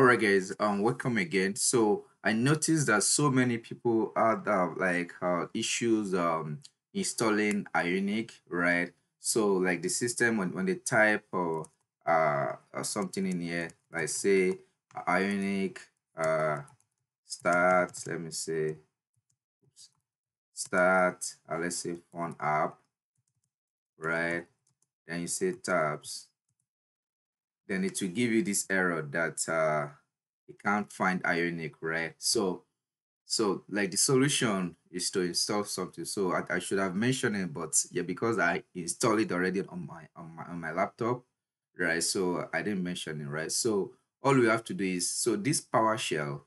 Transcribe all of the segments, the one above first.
All right, guys. Welcome again. So I noticed that so many people had issues installing Ionic, right? So like the system when they type or something in here, like say Ionic start. Let me say start. Let's say phone app, right? Then you say tabs. Then it will give you this error that you can't find Ionic, right? So like the solution is to install something. So I should have mentioned it, but yeah, because I installed it already on my laptop, right? So I didn't mention it, right? So all we have to do is so this PowerShell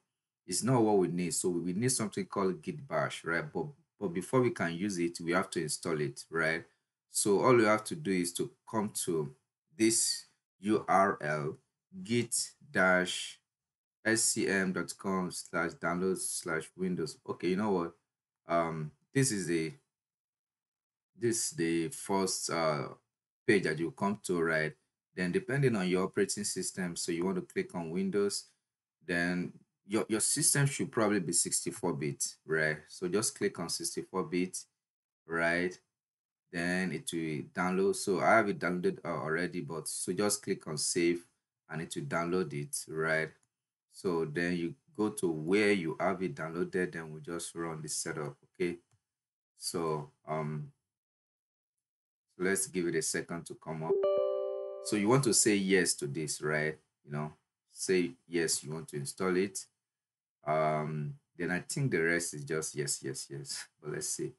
is not what we need. So we need something called Git Bash, right? But before we can use it, we have to install it, right? So all we have to do is to come to this URL git dash scm.com/download/windows. Okay, you know what? This is the first page that you come to, right? Then depending on your operating system, so you want to click on Windows, then your system should probably be 64-bit, right? So just click on 64-bit, right? Then it will download. So I have it downloaded already, but so just click on save and it will download it, right? So then you go to where you have it downloaded, then we just run the setup. Okay, so let's give it a second to come up. So you want to say yes to this, right? Say yes, you want to install it. Then I think the rest is just yes, yes, yes. But let's see.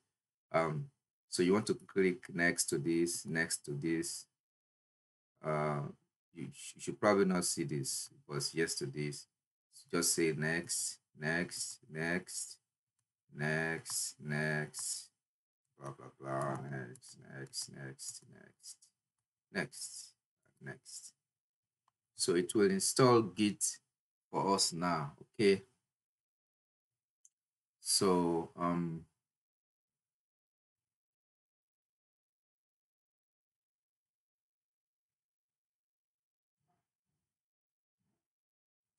um so you want to click next to this, next to this. uh you should probably not see this, but yes to this. So just say next, next, next, next, next, blah blah blah, next, next, next, next, next, next. So it will install Git for us now. Okay, so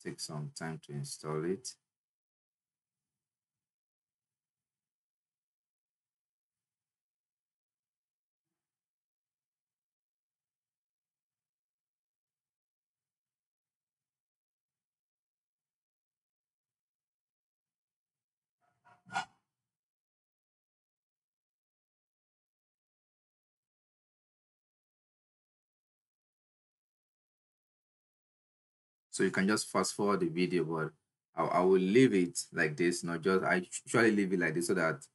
take some time to install it. So you can just fast forward the video, but I will leave it like this. Not just I usually leave it like this so that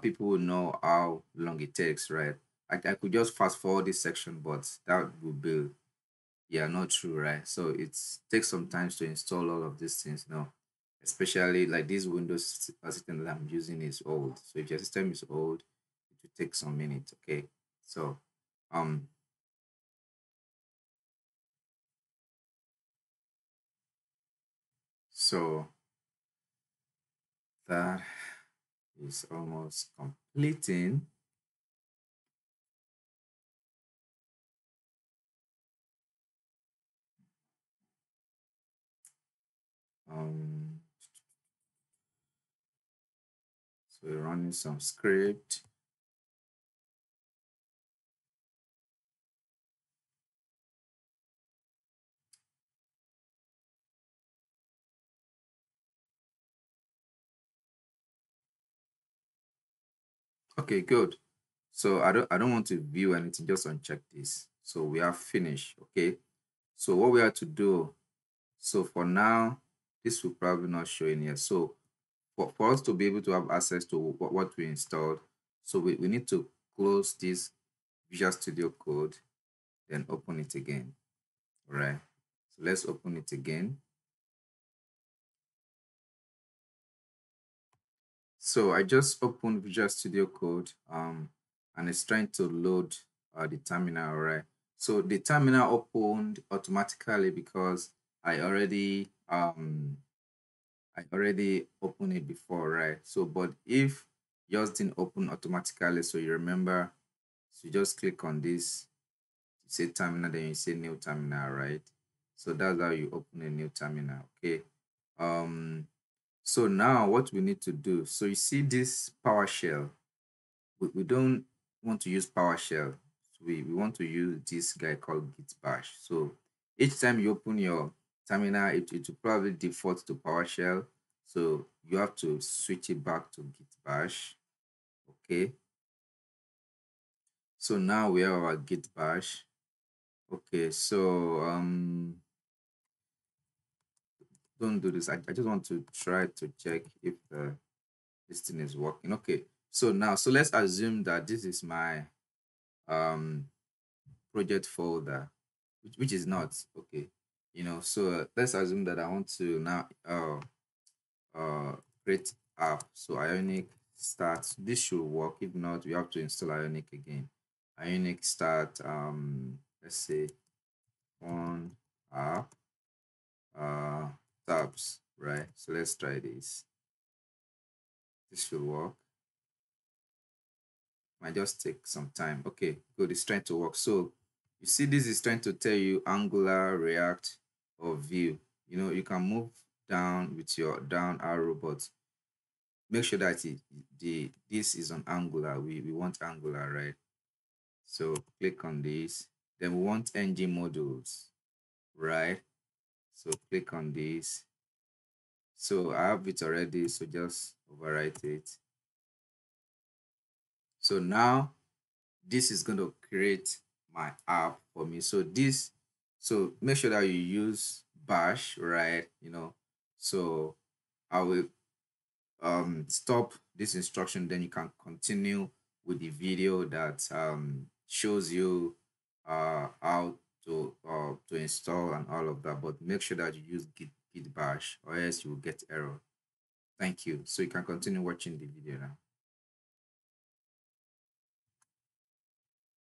people will know how long it takes, right? I could just fast forward this section, but that would be, yeah, not true, right? So it takes some time to install all of these things, especially like this Windows system that I'm using is old. So if your system is old, it will take some minutes. Okay, so um so that is almost completing. um so we're running some script. Okay, good. So I don't want to view anything, just uncheck this. So we are finished. Okay, so what we have to do, so for now, this will probably not show in here. So for us to be able to have access to what we installed, so we need to close this Visual Studio Code, then open it again. All right, so let's open it again. So I just opened Visual Studio Code, and it's trying to load the terminal, right? So the terminal opened automatically because I already opened it before, right? So but if yours didn't open automatically, so you remember, so you just click on this, you say terminal, then you say new terminal, right? So that's how you open a new terminal. Okay. Um so now what we need to do, so you see this PowerShell, we don't want to use PowerShell. We want to use this guy called Git Bash. So each time you open your terminal, it will probably default to PowerShell. So you have to switch it back to Git Bash. Okay. So now we have our Git Bash. Okay, so don't do this. I just want to try to check if this thing is working. Okay, so now let's assume that this is my um project folder, which is not okay. So let's assume that I want to now uh create app. So Ionic start. This should work. If not, we have to install Ionic again. Ionic start. Let's say on app uh tabs, right? So let's try this. This should work. Might just take some time. Okay, good. It's trying to work. So you see, this is trying to tell you Angular, React, or Vue. You can move down with your down arrow, but make sure that this is on Angular. We want Angular, right? So click on this. Then we want ng modules, right? So click on this. So I have it already, so just overwrite it. So now this is going to create my app for me. So make sure that you use bash, right? So I will stop this instruction, then you can continue with the video that shows you how to install and all of that. But make sure that you use git bash, or else you will get error. Thank you. So you can continue watching the video now.